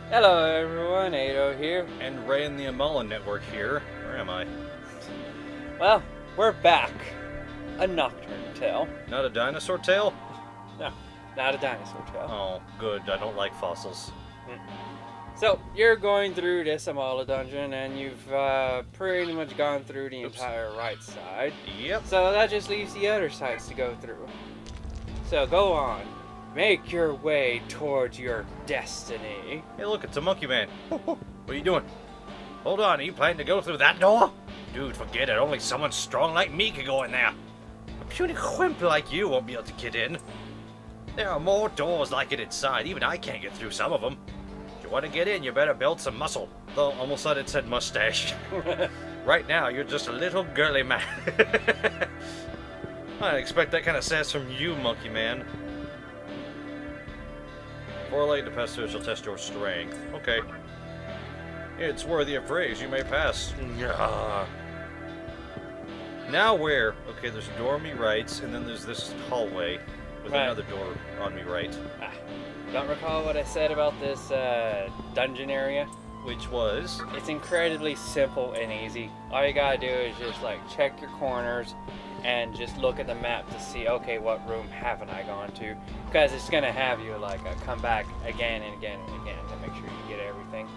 Hello everyone, Atou here. And Ray and the Amala Network here. Where am I? Well, we're back. A Nocturne tale. Not a dinosaur tale? No, not a dinosaur tale. Oh, good. I don't like fossils. So, you're going through this Amala dungeon and you've pretty much gone through the entire right side. Yep. So that just leaves the other sides to go through. So go on. Make your way towards your destiny. Hey look, it's a monkey man. What are you doing? Hold on, are you planning to go through that door? Dude, forget it. Only someone strong like me can go in there. A puny wimp like you won't be able to get in. There are more doors like it inside. Even I can't get through some of them. If you want to get in, you better build some muscle. Though, almost thought it said mustache. Right now, you're just a little girly man. I expect that kind of sass from you, monkey man. 4-legged pester shall test your strength. Okay. It's worthy of praise. You may pass. Yeah. Now where? Okay, there's a door on me right, and then there's this hallway with another door on me right. Don't recall what I said about this dungeon area? Which was? It's incredibly simple and easy. All you gotta do is just like check your corners and just look at the map to see, okay, what room haven't I gone to? Because it's gonna have you like come back again and again and again to make sure you get everything.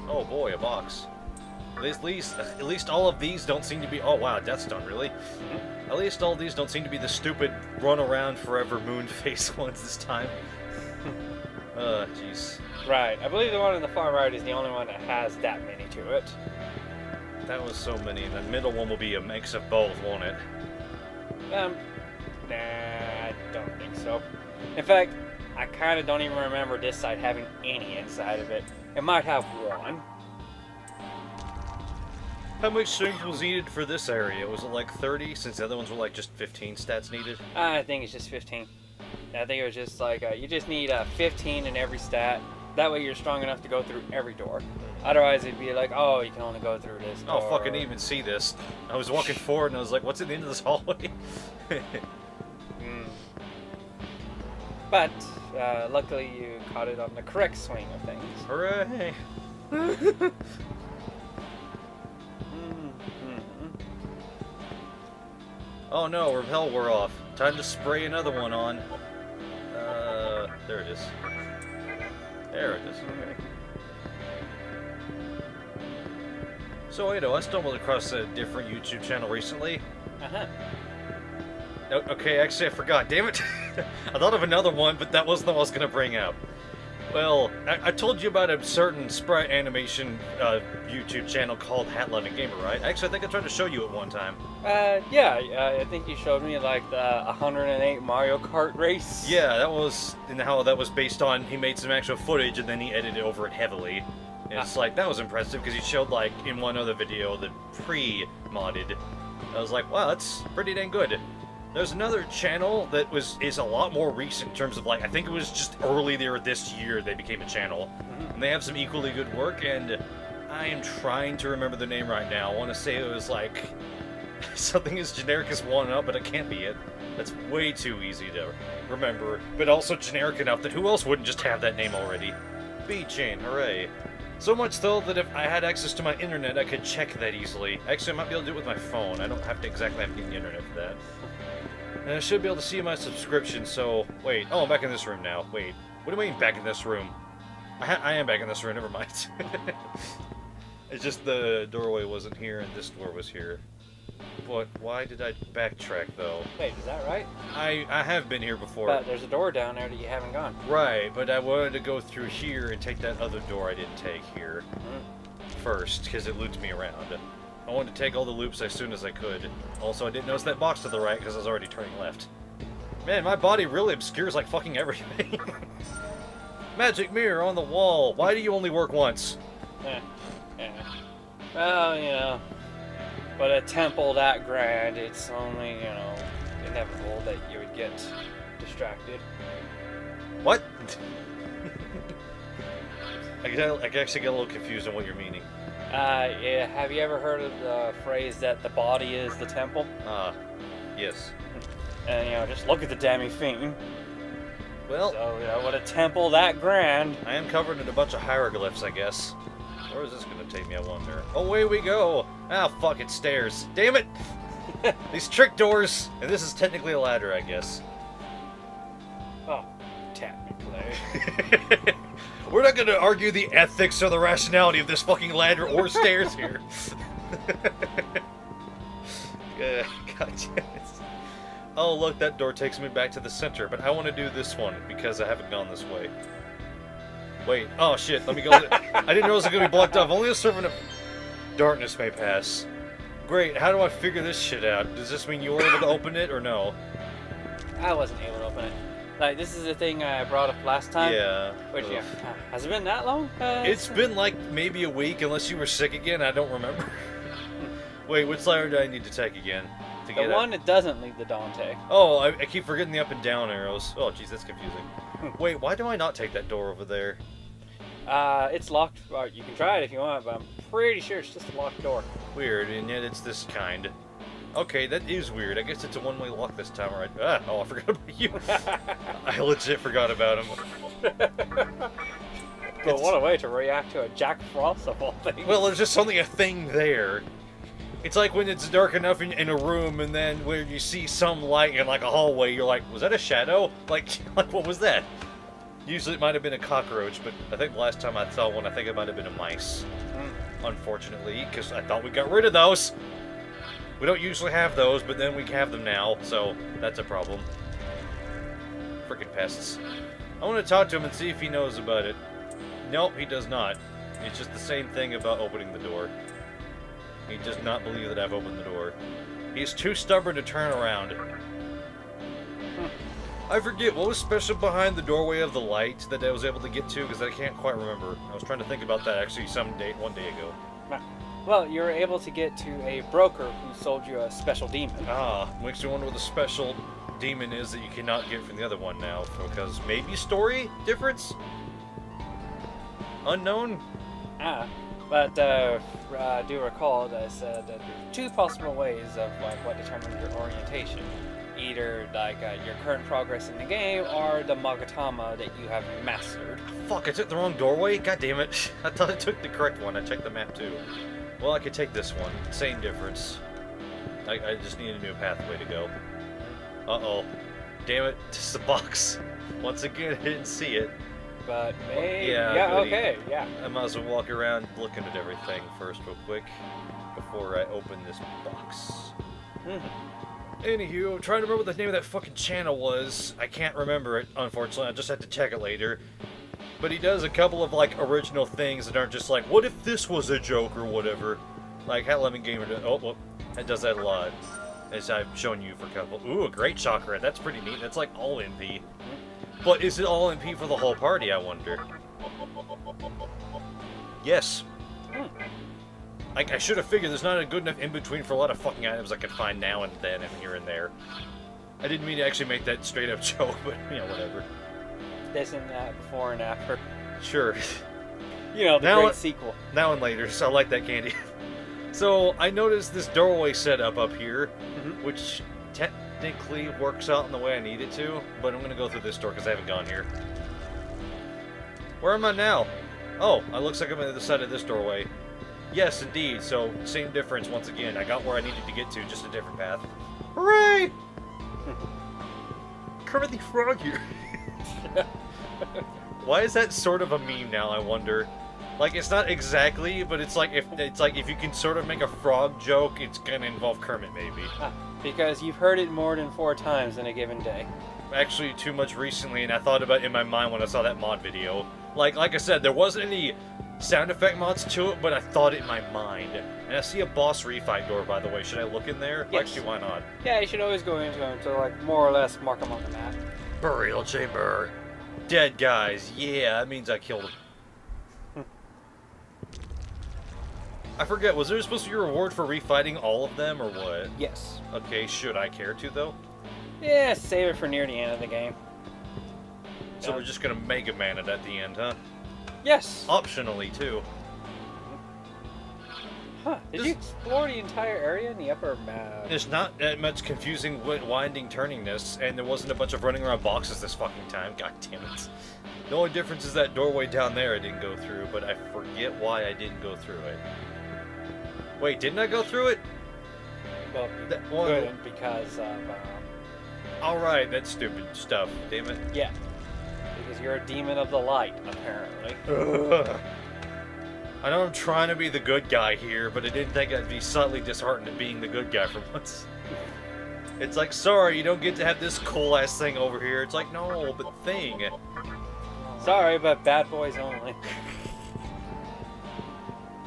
Oh boy, a box. At least all of these don't seem to be. Oh wow, Deathstone, really? At least all these don't seem to be the stupid run around forever moon face ones this time. Jeez. Right, I believe the one on the far right is the only one that has that many to it. That was so many. The middle one will be a mix of both, won't it? Nah, I don't think so. In fact, I kind of don't even remember this side having any inside of it. It might have one. How much strength was needed for this area? Was it like 30, since the other ones were like just 15 stats needed? I think it's just 15. I think it was just like, you just need 15 in every stat. That way you're strong enough to go through every door. Otherwise it'd be like, oh, you can only go through this door. Oh, fucking even see this. I was walking forward and I was like, what's at the end of this hallway? But, luckily you caught it on the correct swing of things. Hooray! Oh no, repel wore off. Time to spray another one on. There it is. There it is, okay. So, I stumbled across a different YouTube channel recently. Okay, actually I forgot, damn it! I thought of another one, but that wasn't the one I was gonna bring up. Well, I told you about a certain sprite animation YouTube channel called Hat Loving Gamer, right? Actually, I think I tried to show you it one time. Yeah, I think you showed me like the 108 Mario Kart race. Yeah, that was, and how that was based on, he made some actual footage and then he edited over it heavily. And it's like, that was impressive because he showed like, in one other video, the pre-modded. I was like, wow, that's pretty dang good. There's another channel that is a lot more recent in terms of like, I think it was just earlier this year they became a channel. And they have some equally good work, and I am trying to remember the name right now. I want to say it was like, something as generic as 1UP, but it can't be it. That's way too easy to remember, but also generic enough that who else wouldn't just have that name already? B-Chain, hooray. So much though that if I had access to my internet, I could check that easily. Actually, I might be able to do it with my phone. I don't have to exactly have to get the internet for that. And I should be able to see my subscription, so... Wait, oh, I'm back in this room now. Wait, what do I mean back in this room? I am back in this room, never mind. It's just the doorway wasn't here and this door was here. But why did I backtrack, though? Wait, is that right? I have been here before. But there's a door down there that you haven't gone. Right, but I wanted to go through here and take that other door I didn't take here first, because it looped me around. I wanted to take all the loops as soon as I could. Also, I didn't notice that box to the right because I was already turning left. Man, my body really obscures like fucking everything. Magic mirror on the wall. Why do you only work once? Yeah. Well, you know, but a temple that grand, it's only, you know, inevitable that you would get distracted. What? I can actually get a little confused on what you're meaning. Yeah, have you ever heard of the phrase that the body is the temple? Yes. And, just look at the Demi-Fiend. Well, So, what a temple that grand. I am covered in a bunch of hieroglyphs, I guess. Where is this going to take me, I wonder? Oh, away we go! Ah, fuck, it's stairs. Damn it! These trick doors! And this is technically a ladder, I guess. Oh, technically. We're not going to argue the ethics or the rationality of this fucking ladder or stairs here. God damn it. Oh, look, that door takes me back to the center, but I want to do this one because I haven't gone this way. Wait, oh shit, let me go. I didn't know it was going to be blocked off. Only a servant of darkness may pass. Great, how do I figure this shit out? Does this mean you were able to open it or no? I wasn't able to open it. Like, this is the thing I brought up last time. Yeah. Which, has it been that long? It's been like maybe a week, unless you were sick again. I don't remember. Wait, which ladder do I need to take again? The one that doesn't lead the Dante. Oh, I keep forgetting the up and down arrows. Oh, jeez, that's confusing. Wait, why do I not take that door over there? It's locked. Well, you can try it if you want, but I'm pretty sure it's just a locked door. Weird, and yet it's this kind. Okay, that is weird. I guess it's a one-way lock this time, right? Oh, I forgot about you. I legit forgot about him. But what a way to react to a Jack Frost of all things. Well, there's just only a thing there. It's like when it's dark enough in a room, and then when you see some light in like a hallway, you're like, was that a shadow? Like what was that? Usually it might have been a cockroach, but I think the last time I saw one, I think it might have been a mice. Unfortunately, because I thought we got rid of those. We don't usually have those, but then we have them now, so that's a problem. Frickin' pests. I want to talk to him and see if he knows about it. Nope, he does not. It's just the same thing about opening the door. He does not believe that I've opened the door. He's too stubborn to turn around. I forget, what was special behind the doorway of the light that I was able to get to, because I can't quite remember. I was trying to think about that actually one day ago. Well, you were able to get to a broker who sold you a special demon. Ah, makes me wonder what the special demon is that you cannot get from the other one now, because maybe story difference? Unknown? But I do recall that I said that there's two possible ways of what determines your orientation. Either your current progress in the game or the Magatama that you have mastered. Fuck, I took the wrong doorway? God damn it. I thought I took the correct one. I checked the map too. Well, I could take this one. Same difference. I just need a new pathway to go. Uh-oh. Damn it, just the box. Once again, I didn't see it. But maybe... Yeah, okay, yeah. I might as well walk around looking at everything first real quick before I open this box. Anywho, I'm trying to remember what the name of that fucking channel was. I can't remember it, unfortunately. I just have to check it later. But he does a couple of, original things that aren't just like, what if this was a joke or whatever? Like, Hat Lemon Gamer does... Oh, well, it does that a lot. As I've shown you for a couple... Ooh, a great chakra. That's pretty neat. That's like all MP. But is it all MP for the whole party, I wonder? Yes. I should have figured there's not a good enough in-between for a lot of fucking items I can find now and then and here and there. I didn't mean to actually make that straight-up joke, but, whatever. This and that, before and after. Sure. The great sequel. Now and later, so I like that candy. So, I noticed this doorway setup up here, which technically works out in the way I need it to, but I'm going to go through this door because I haven't gone here. Where am I now? Oh, it looks like I'm on the other side of this doorway. Yes, indeed, so same difference once again. I got where I needed to get to, just a different path. Hooray! Kermit the Frog here. Why is that sort of a meme now, I wonder? Like, it's not exactly, but it's like if you can sort of make a frog joke, it's gonna involve Kermit, maybe. Because you've heard it more than 4 times in a given day. Actually, too much recently, and I thought about it in my mind when I saw that mod video. Like I said, there wasn't any sound effect mods to it, but I thought it in my mind. And I see a boss refight door, by the way. Should I look in there? Yes. Actually, why not? Yeah, you should always go into them to, more or less mark them on the map. Burial chamber. Dead guys. Yeah, that means I killed them. I forget, was there supposed to be a reward for refighting all of them, or what? Yes. Okay, should I care to, though? Yeah, save it for near the end of the game. So we're just gonna Mega Man it at the end, huh? Yes. Optionally, too. Huh. Did you explore the entire area in the upper map? There's not that much confusing, winding, turningness, and there wasn't a bunch of running around boxes this fucking time. God damn it. The only difference is that doorway down there I didn't go through, but I forget why I didn't go through it. Wait, didn't I go through it? Well, That you one- couldn't because of... Alright, that's stupid stuff. Damn it. yeah. Because you're a demon of the light, apparently. Ugh. I know I'm trying to be the good guy here, but I didn't think I'd be slightly disheartened at being the good guy for once. It's like, sorry, you don't get to have this cool-ass thing over here. It's like, no, but thing. Sorry, but bad boys only.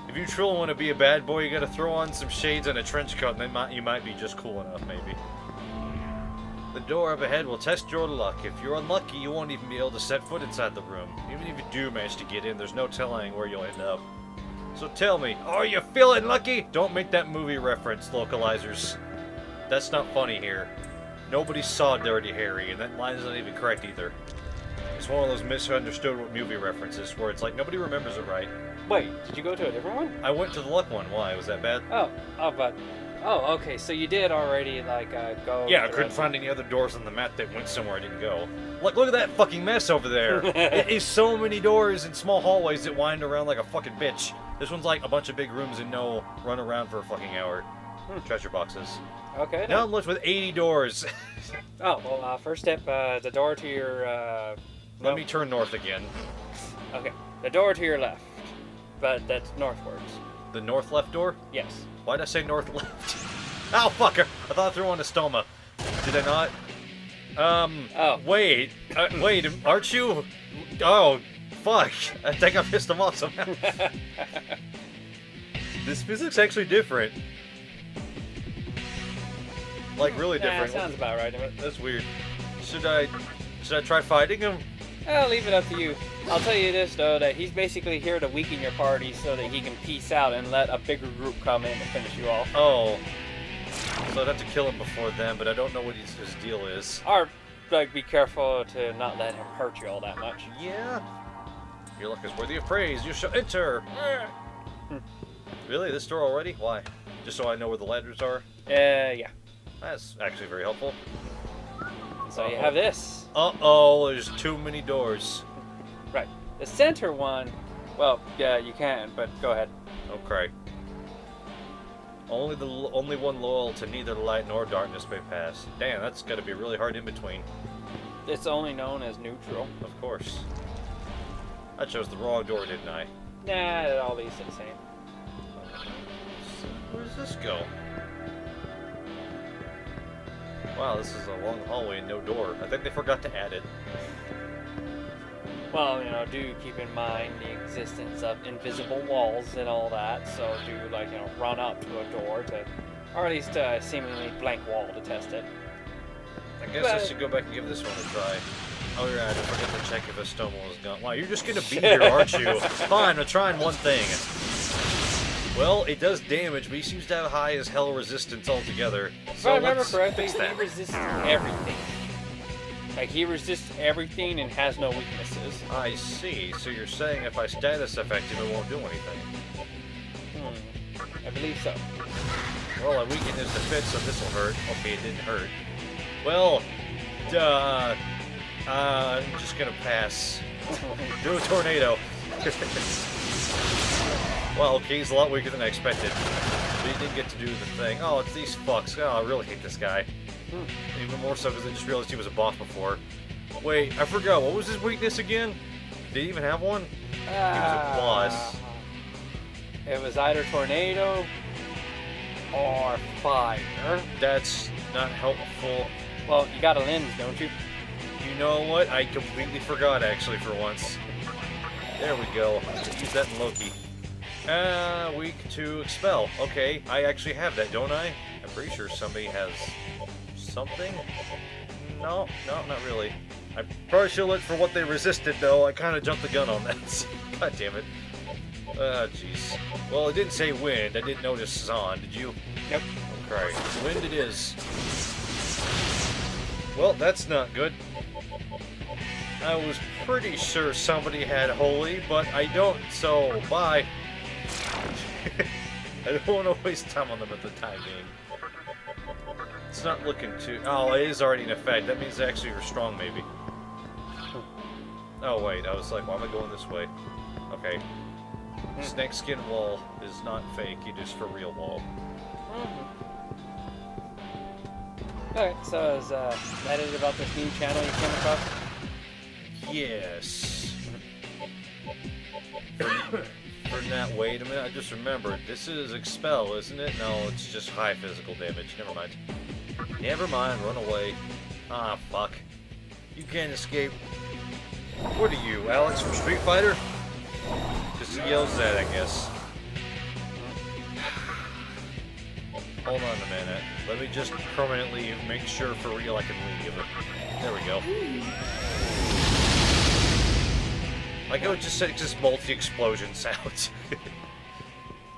If you truly want to be a bad boy, you gotta throw on some shades and a trench coat, and then you might be just cool enough, maybe. The door up ahead will test your luck. If you're unlucky, you won't even be able to set foot inside the room. Even if you do manage to get in, there's no telling where you'll end up. So tell me, are you feeling lucky? Don't make that movie reference, localizers. That's not funny here. Nobody saw Dirty Harry, and that line is not even correct either. It's one of those misunderstood movie references where it's like nobody remembers it right. Wait, did you go to a different one? I went to the luck one. Why? Was that bad? Oh, okay, so you did already, like, go... Yeah, I couldn't find any other doors on the map that went somewhere I didn't go. Look at that fucking mess over there. It is so many doors and small hallways that wind around like a fucking bitch. This one's like a bunch of big rooms and no run around for a fucking hour. Treasure boxes. Okay. Now I'm left with 80 doors. Oh, well, first step, the door to your, Let me turn north again. Okay, the door to your left, but that's northwards. The north left door? Yes. Why'd I say north left? Ow, fucker! I thought I threw on a stoma. Did I not? Oh. Wait, aren't you? Oh, fuck. I think I pissed him off somehow. This physic's actually different. Like, really different. Sounds about right. That's weird. Should I try fighting him? I'll leave it up to you. I'll tell you this, though, that he's basically here to weaken your party so that he can peace out and let a bigger group come in and finish you off. Oh. So I'd have to kill him before then, but I don't know what his deal is. Or, like, be careful to not let him hurt you all that much. Yeah. Your luck is worthy of praise. You shall enter. Really? This door already? Why? Just so I know where the ladders are? Yeah. That's actually very helpful. So you have this. Uh-oh, there's too many doors. Right. The center one, well, yeah, you can, but go ahead. Okay. Only one loyal to neither light nor darkness may pass. Damn, that's gotta be really hard in between. It's only known as neutral. Of course. I chose the wrong door, didn't I? Nah, it all leads to the same. Where does this go? Wow, this is a long hallway and no door. I think they forgot to add it. Well, do keep in mind the existence of invisible walls and all that, so do, like, run up to a door to, or at least a seemingly blank wall to test it. I guess I should go back and give this one a try. Oh, you're right, I forgot to check if a stoma was gone. Wow, you're just gonna be here, aren't you? Fine, I'm trying one thing. Well, it does damage, but he seems to have high as hell resistance altogether. If I remember correctly, fix he that. resists everything. Like, he resists everything and has no weaknesses. I see. So you're saying if I status affect him, it won't do anything. I believe so. Well, I weakened his defense, so this'll hurt. Okay, it didn't hurt. Well, I'm just gonna pass. Do a tornado. Well, okay, he's a lot weaker than I expected. But he did get to do the thing. Oh, it's these fucks. Oh, I really hate this guy. Even more so because I just realized he was a boss before. Wait, I forgot. What was his weakness again? Did he even have one? He was a boss. It was either tornado or fire. That's not helpful. Well, you got a lens, don't you? You know what? I completely forgot, actually, for once. There we go. Use that in Loki. Weak to expel. Okay, I actually have that, don't I? I'm pretty sure somebody has something. No, not really. I probably should look for what they resisted, though. I kind of jumped the gun on that. God damn it. Jeez. Well, it didn't say wind. I didn't notice Zon. Did you? Yep. Okay. Wind it is. Well, that's not good. I was pretty sure somebody had holy, but I don't, so bye. I don't want to waste time on them at the time being. It's not looking too... Oh, it is already in effect. That means they actually are strong, maybe. Oh, wait. I was like, why am I going this way? Okay. Snake skin wall is not fake. It is for real wall. Alright, so is that it about this new channel you came across? Yes. For that, wait a minute. I just remembered. This is Expel, isn't it? No, it's just high physical damage. Never mind. Never mind. Run away. Ah, fuck. You can't escape. What are you, Alex from Street Fighter? Just yells that, I guess. Hold on a minute. Let me just permanently make sure for real I can leave. There we go. Like I would just say, just multi-explosion sounds.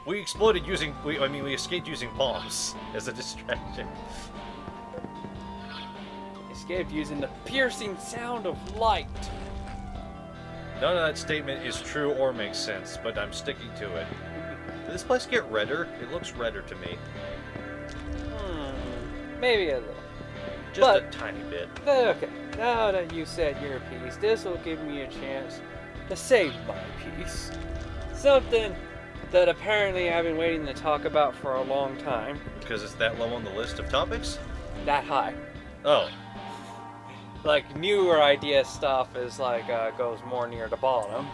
We exploded using, we escaped using bombs as a distraction. Escaped using the piercing sound of light. None of that statement is true or makes sense, but I'm sticking to it. Did this place get redder? It looks redder to me. Maybe a little. Just a tiny bit. Okay, now that you said your piece, this will give me a chance to save my piece. Something that apparently I've been waiting to talk about for a long time. Because it's that low on the list of topics? That high. Oh. Like, newer idea stuff is like, goes more near the bottom.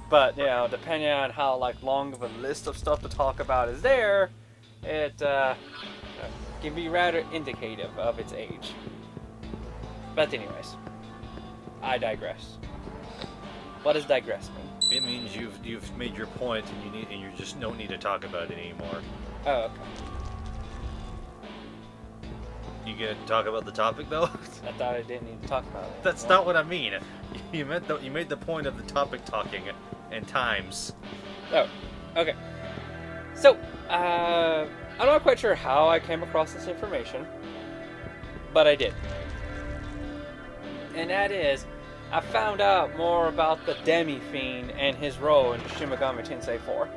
But, you know, depending on how, like, long of a list of stuff to talk about is there, it, can be rather indicative of its age. But anyways, I digress. What does digress mean? It means you've made your point and you just don't need to talk about it anymore. Oh, okay. You gonna talk about the topic though? I thought I didn't need to talk about it. That's not what I mean. You made the point of the topic talking and times. Oh, okay. So, I'm not quite sure how I came across this information, but I did. And that is, I found out more about the Demi-Fiend and his role in Shin Megami Tensei IV.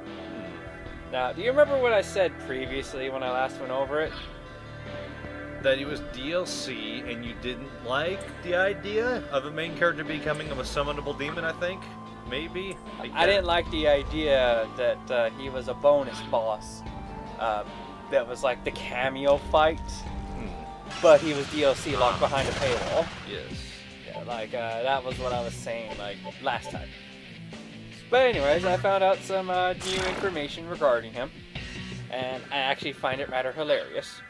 Now, do you remember what I said previously when I last went over it? That he was DLC and you didn't like the idea of a main character becoming a summonable demon, I think? Maybe? I didn't like the idea that he was a bonus boss. That was like the cameo fight. But he was DLC locked behind a paywall. Yes. Yeah, like, that was what I was saying, like, last time. But anyways, I found out some new information regarding him. And I actually find it rather hilarious.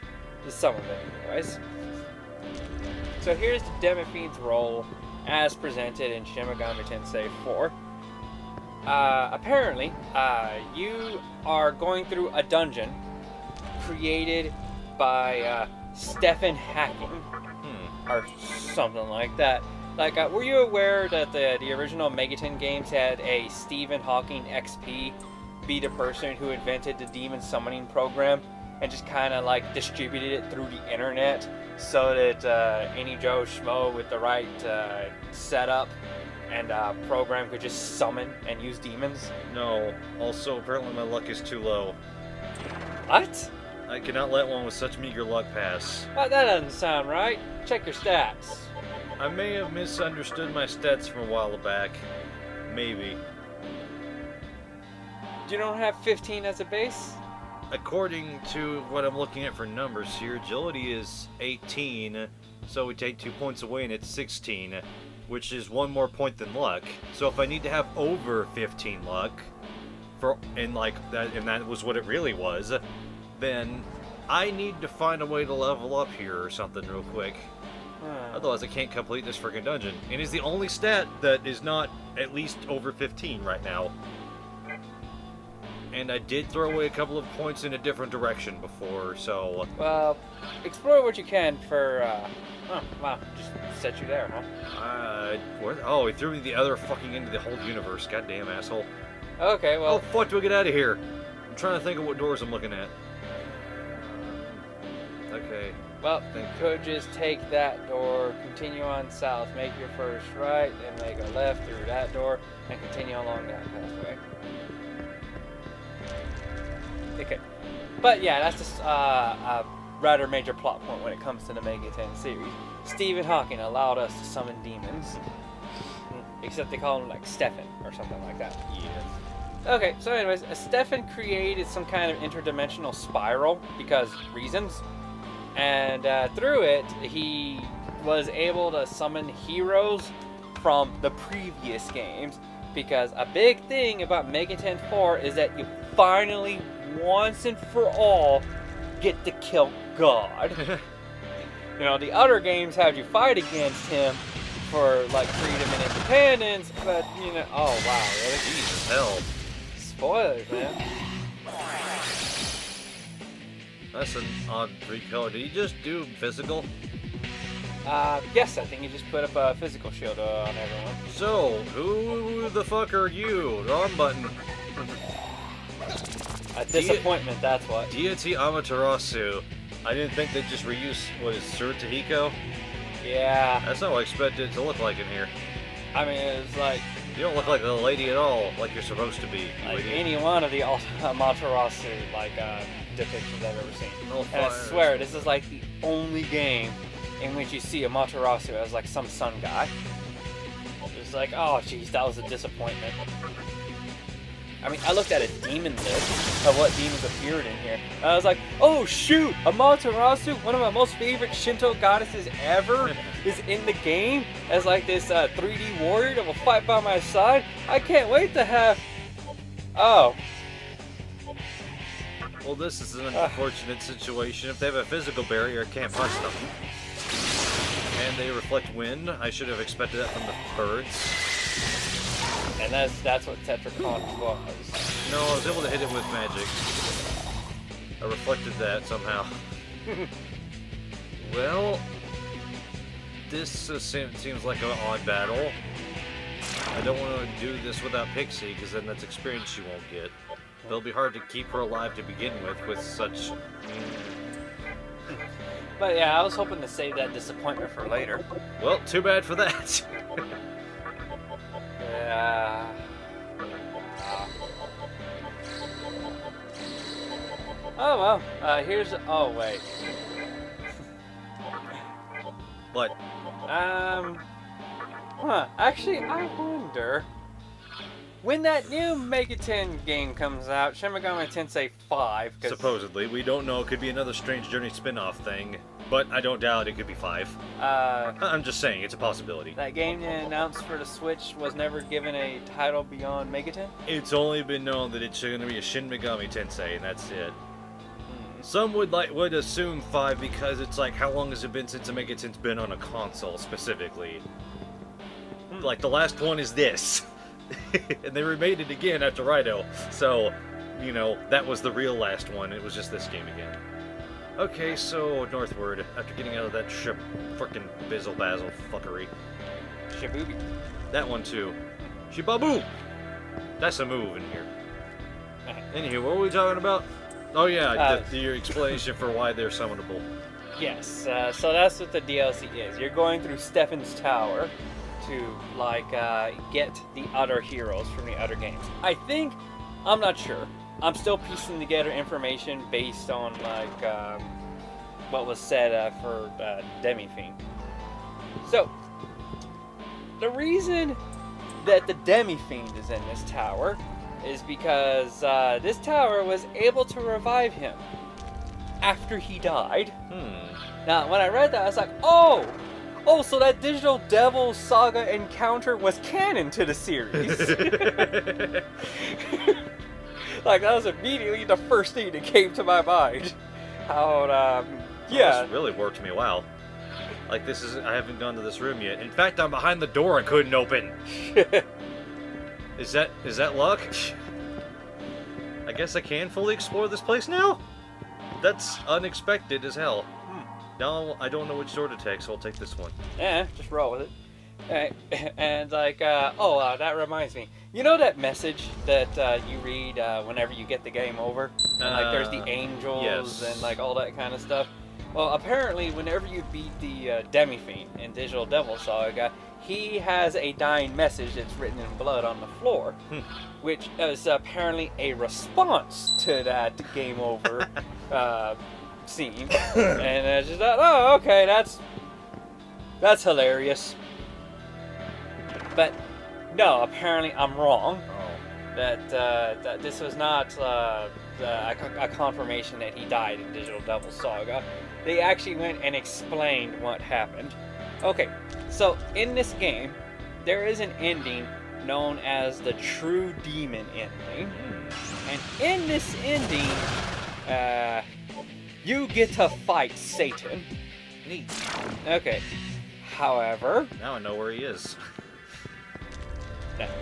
Just some of it, anyways. So here's the Demi-Fiend's role as presented in Shin Megami Tensei IV. Apparently, you are going through a dungeon created by Stephen Hacking, or something like that. Like, were you aware that the original Megaten games had a Stephen Hawking XP be the person who invented the demon summoning program and just kind of like distributed it through the internet so that any Joe Schmo with the right setup and program could just summon and use demons? No. Also, apparently my luck is too low. What? I cannot let one with such meager luck pass. That doesn't sound right. Check your stats. I may have misunderstood my stats from a while back. Maybe. You don't have 15 as a base? According to what I'm looking at for numbers here, agility is 18, so we take 2 points away and it's 16, which is 1 more point than luck. So if I need to have over 15 luck, and that was what it really was, then I need to find a way to level up here or something real quick. Otherwise I can't complete this freaking dungeon. And it's the only stat that is not at least over 15 right now. And I did throw away a couple of points in a different direction before, so... Well, explore what you can for, oh, wow, just set you there, huh? Oh, he threw me the other fucking end of the whole universe. Goddamn asshole. Okay, well... Oh, fuck, do I get out of here? I'm trying to think of what doors I'm looking at. Okay. Well, you could just take that door, continue on south, make your first right, then make a left through that door, and continue along that pathway. Okay. But yeah, that's just a rather major plot point when it comes to the Megaten series. Stephen Hawking allowed us to summon demons. Except they call him like Stefan or something like that. Yes. Okay, so anyways, Stefan created some kind of interdimensional spiral because reasons. And through it, he was able to summon heroes from the previous games. Because a big thing about Megaten 4 is that you finally, once and for all, get to kill God. You know, the other games had you fight against him for like freedom and independence, but you know, oh wow, really? Jesus hell. Spoilers, man. That's an odd recolor. Did he just do physical? Yes, I think you just put up a physical shield on everyone. So, who the fuck are you? Wrong button. A disappointment, that's what. Deity Amaterasu. I didn't think they'd just reuse, what is Sir Tahiko? Yeah. That's not what I expected it to look like in here. I mean, it's like... You don't look like a lady at all, like you're supposed to be. Like any one of the Amaterasu, like, depictions I've ever seen. No And I fires. swear, this is like the only game in which you see Amaterasu as like some sun guy. It's like, oh jeez, that was a disappointment. I mean, I looked at a demon list of what demons appeared in here. And I was like, oh shoot, Amaterasu, one of my most favorite Shinto goddesses ever, is in the game as like this 3D warrior that will fight by my side. I can't wait to have... Oh. Well, this is an unfortunate situation. If they have a physical barrier, I can't punch them. And they reflect wind. I should have expected that from the birds. And that's what Tetracon was. No, I was able to hit it with magic. I reflected that somehow. Well, this seems like an odd battle. I don't want to do this without Pixie, because then that's experience she won't get. It'll be hard to keep her alive to begin with such... But yeah, I was hoping to save that disappointment for later. Well, too bad for that. Yeah. Oh well. Here's. Oh wait. What? Actually, I wonder when that new Megaten game comes out, Shin Megami Tensei 5. Supposedly, we don't know. It could be another Strange Journey spin-off thing, but I don't doubt it could be 5. I'm just saying, it's a possibility. That game they announced for the Switch was never given a title beyond Megaten? It's only been known that it's going to be a Shin Megami Tensei, and that's it. Some would assume 5 because it's like, how long has it been since a Megaten's been on a console specifically? Like, the last one is this. And they remade it again after Rido. So, you know, that was the real last one. It was just this game again. Okay, so northward, after getting out of that frickin' Bizzle Basil fuckery. Shibubi. That one too. Shibabu! That's a move in here. Anywho, what were we talking about? Oh yeah, your explanation for why they're summonable. Yes, so that's what the DLC is. You're going through Stefan's Tower to, like, get the other heroes from the other games. I'm not sure. I'm still piecing together information based on, like, what was said for Demi-Fiend. So, the reason that the Demi-Fiend is in this tower is because this tower was able to revive him after he died. Now, when I read that, I was like, oh, so that Digital Devil Saga encounter was canon to the series. Like, that was immediately the first thing that came to my mind. How, yeah. This really worked me, wow. Like, I haven't gone to this room yet. In fact, I'm behind the door I couldn't open. Is that luck? I guess I can fully explore this place now? That's unexpected as hell. Now, I don't know which door to take, so I'll take this one. Yeah, just roll with it. And like, that reminds me. You know that message that you read whenever you get the game over? And like, there's the angels yes. and like all that kind of stuff. Well, apparently, whenever you beat the Demi-Fiend in Digital Devil Saga, he has a dying message that's written in blood on the floor, which is apparently a response to that game over scene. And I just thought, oh, okay, that's hilarious. But no, apparently I'm wrong. That this was not a confirmation that he died in Digital Devil Saga. They actually went and explained what happened. Okay, so in this game, there is an ending known as the True Demon ending. And in this ending, you get to fight Satan. Neat. Okay, however... Now I know where he is.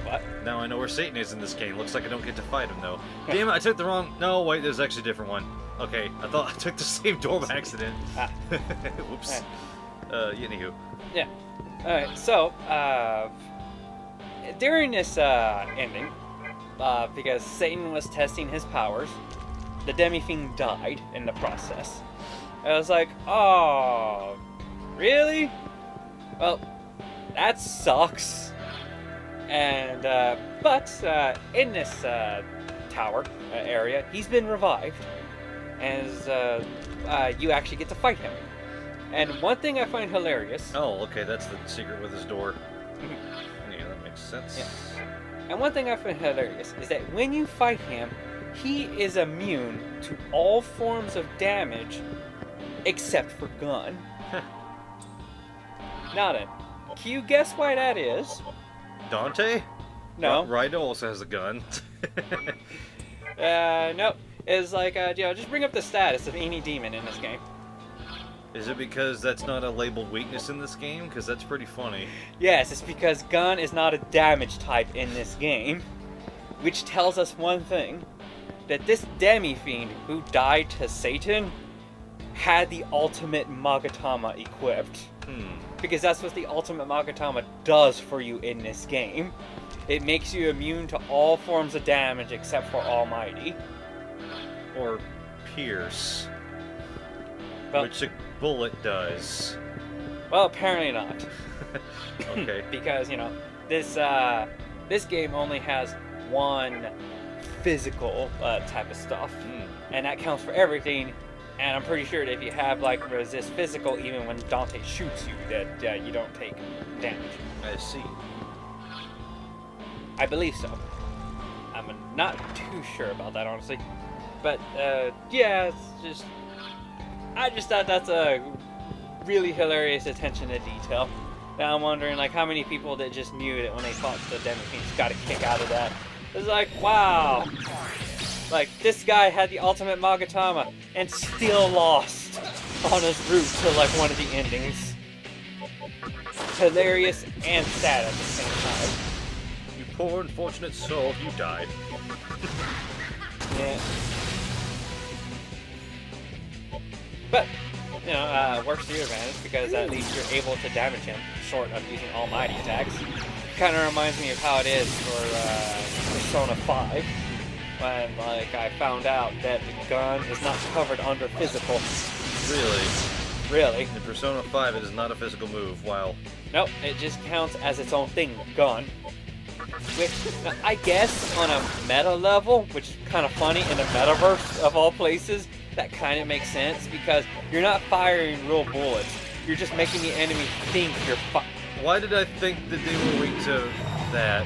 What? Now I know where Satan is in this game. Looks like I don't get to fight him, though. Damn it, I took the wrong... No, wait, there's actually a different one. Okay, I thought I took the same door by accident. Whoops. Anywho. Yeah. Alright, so, during this ending, because Satan was testing his powers, the Demi-Fiend died in the process. I was like, oh, really? Well, that sucks. And, but in this tower area, he's been revived, as you actually get to fight him. And one thing I find hilarious... Oh, okay, that's the secret with his door. Yeah, that makes sense. Yeah. And one thing I find hilarious is that when you fight him, he is immune to all forms of damage except for gun. Now then, can you guess why that is? Dante? No. Raido also has a gun. No. It's like, just bring up the status of any demon in this game. Is it because that's not a labeled weakness in this game? Because that's pretty funny. Yes, it's because gun is not a damage type in this game. Which tells us one thing. That this Demi-Fiend who died to Satan had the ultimate Magatama equipped. Because that's what the ultimate Magatama does for you in this game. It makes you immune to all forms of damage except for Almighty. Or Pierce. Well, which a bullet does. Well, apparently not. Okay. Because, this game only has one physical type of stuff. And that counts for everything. And I'm pretty sure that if you have, resist physical, even when Dante shoots you, that you don't take damage. I see. I believe so. I'm not too sure about that, honestly. But, yeah, it's just... I just thought that's a really hilarious attention to detail. Now I'm wondering, how many people that just knew that when they fought the Demi-Fiend got a kick out of that. It's like, wow. This guy had the ultimate Magatama and still lost on his route to, one of the endings. Hilarious and sad at the same time. You poor unfortunate soul, you died. Yeah. But, works to your advantage because at least you're able to damage him short of using almighty attacks. Kind of reminds me of how it is for Persona 5. When, I found out that the gun is not covered under physical. Really? In Persona 5, it is not a physical move. Wow. Nope, it just counts as its own thing, gun. Which, I guess, on a meta level, which is kind of funny in the metaverse of all places, that kind of makes sense because you're not firing real bullets. You're just making the enemy think you're Why did I think that they were weak to that?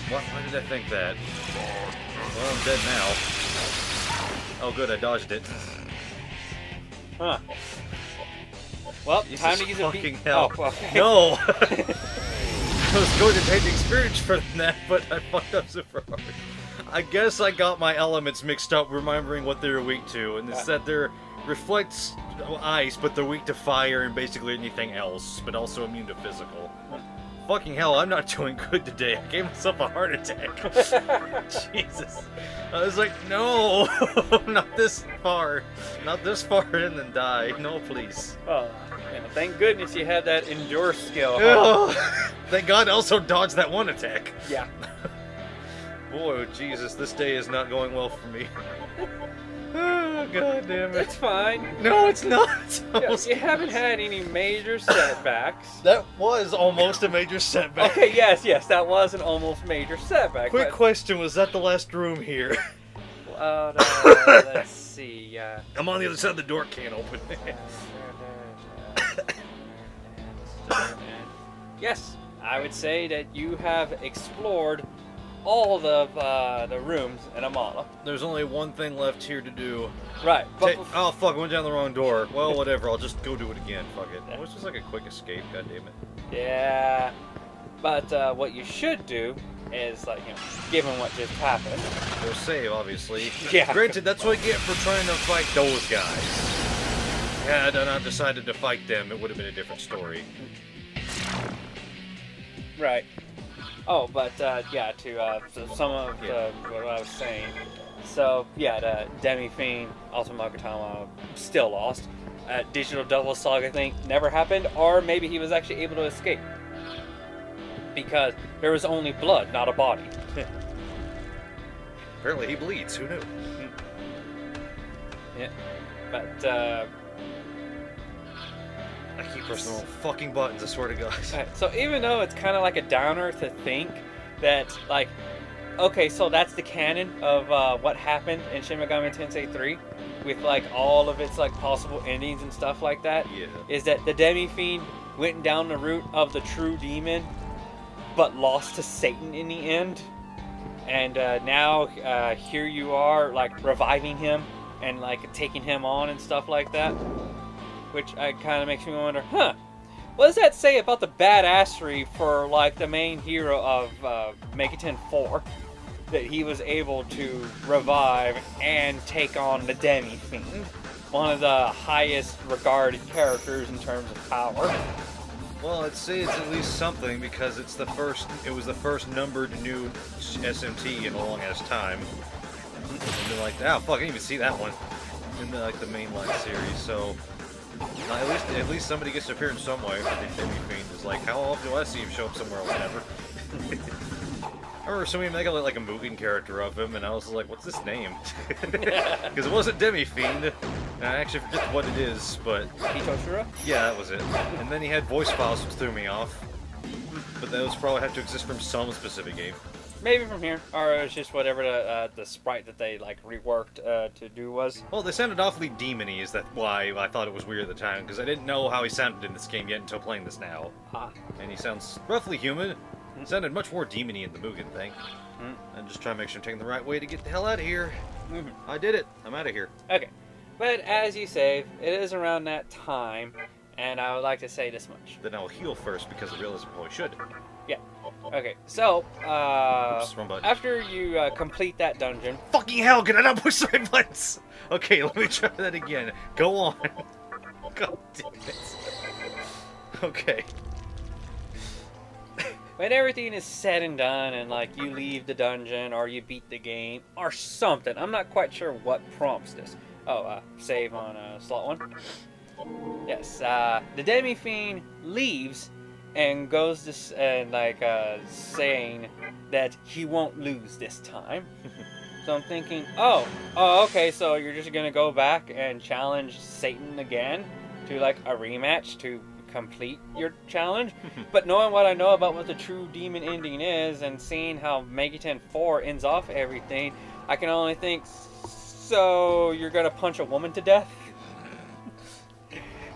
Why did I think that? Well, I'm dead now. Oh, good, I dodged it. Huh. Well, Jesus time to use a fucking hell. Oh, okay. No! I was going to take the experience for that, but I fucked up super hard. I guess I got my elements mixed up, remembering what they were weak to, and it's that they're reflects ice, but they're weak to fire and basically anything else, but also immune to physical. Fucking hell, I'm not doing good today. I gave myself a heart attack. Jesus. I was like, no, not this far. Not this far in and die. No, please. Oh, thank goodness you had that endure skill. Huh? Thank God I also dodged that one attack. Yeah. Boy, Jesus, this day is not going well for me. Oh, god damn it. It's fine. No, it's not. You haven't had any major setbacks. That was almost a major setback. Okay, yes, that was an almost major setback. Quick question, was that the last room here? Let's see. I'm on the other side of the door, can't open it. Yes, I would say that you have explored all the rooms in Amala. There's only one thing left here to do. Right. Oh fuck, I went down the wrong door. Well, whatever, I'll just go do it again. Fuck it. It was just like a quick escape, god damn it. Yeah. But what you should do is, like, given what just happened. Go save, obviously. Yeah. Granted, that's what I get for trying to fight those guys. Had I not decided to fight them, it would have been a different story. Right. Oh, but yeah, to some of what I was saying. So yeah, the Demi-Fiend, Ultima Gatama, still lost. Digital Double Saga thing never happened, or maybe he was actually able to escape because there was only blood, not a body. Apparently he bleeds. Who knew? Yeah, but I keep pressing the wrong fucking buttons. I swear to God. right, so even though it's kind of like a downer to think that, like, okay, so that's the canon of what happened in Shin Megami Tensei III, with like all of its like possible endings and stuff like that. Yeah. Is that the Demi-Fiend went down the route of the true demon, but lost to Satan in the end, and now here you are, like, reviving him and like taking him on and stuff like that, which kind of makes me wonder, what does that say about the badassery for like the main hero of Megaten 4? That he was able to revive and take on the Demi-Fiend, one of the highest regarded characters in terms of power. Well, I'd say it's at least something because it was the first numbered new SMT in a long ass time. And they're like, oh fuck, I didn't even see that one in the mainline series. So at least somebody gets to appear in some way. I think Demi-Fiend is like, how often do I see him show up somewhere else? Never. I remember somebody made like a Mugen character of him, and I was like, what's this name? Because it wasn't Demi-Fiend, and I actually forget what it is, but... Hitoshura? Yeah, that was it. And then he had voice files, which threw me off. But those probably have to exist from some specific game. Maybe from here, or it was just whatever the sprite that they like reworked to do was. Well, they sounded awfully demon-y, is that why I thought it was weird at the time, because I didn't know how he sounded in this game yet until playing this now. And he sounds roughly human. It sounded much more demon-y in the Mugen thing. I'm just trying to make sure I'm taking the right way to get the hell out of here. I did it. I'm out of here. Okay. But as you say, it is around that time, and I would like to say this much. Then I'll heal first, because I realize I probably should. Yeah. Okay, so, Oops, wrong button. after you complete that dungeon... Fucking hell, can I not push the right buttons? Okay, let me try that again. Go on. God damn it. Okay. When everything is said and done and, like, you leave the dungeon or you beat the game or something, I'm not quite sure what prompts this. Oh, save on slot 1. Yes, the Demi-Fiend leaves and goes to, and like, saying that he won't lose this time. So I'm thinking, oh, okay, so you're just gonna go back and challenge Satan again to, like, a rematch to complete your challenge. But knowing what I know about what the true demon ending is, and seeing how Megaten 4 ends off everything, I can only think, so you're gonna punch a woman to death?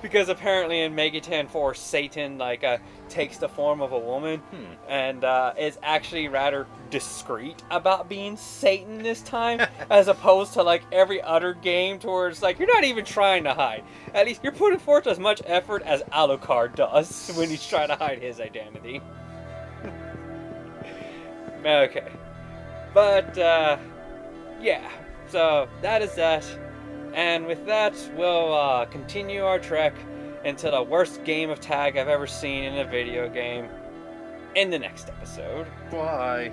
Because apparently in Megaten 4, Satan, like, takes the form of a woman, and is actually rather discreet about being Satan this time, as opposed to, like, every other game towards, like, you're not even trying to hide. At least you're putting forth as much effort as Alucard does when he's trying to hide his identity. Okay. But, yeah. So, that is that. And with that, we'll continue our trek into the worst game of tag I've ever seen in a video game in the next episode. Bye.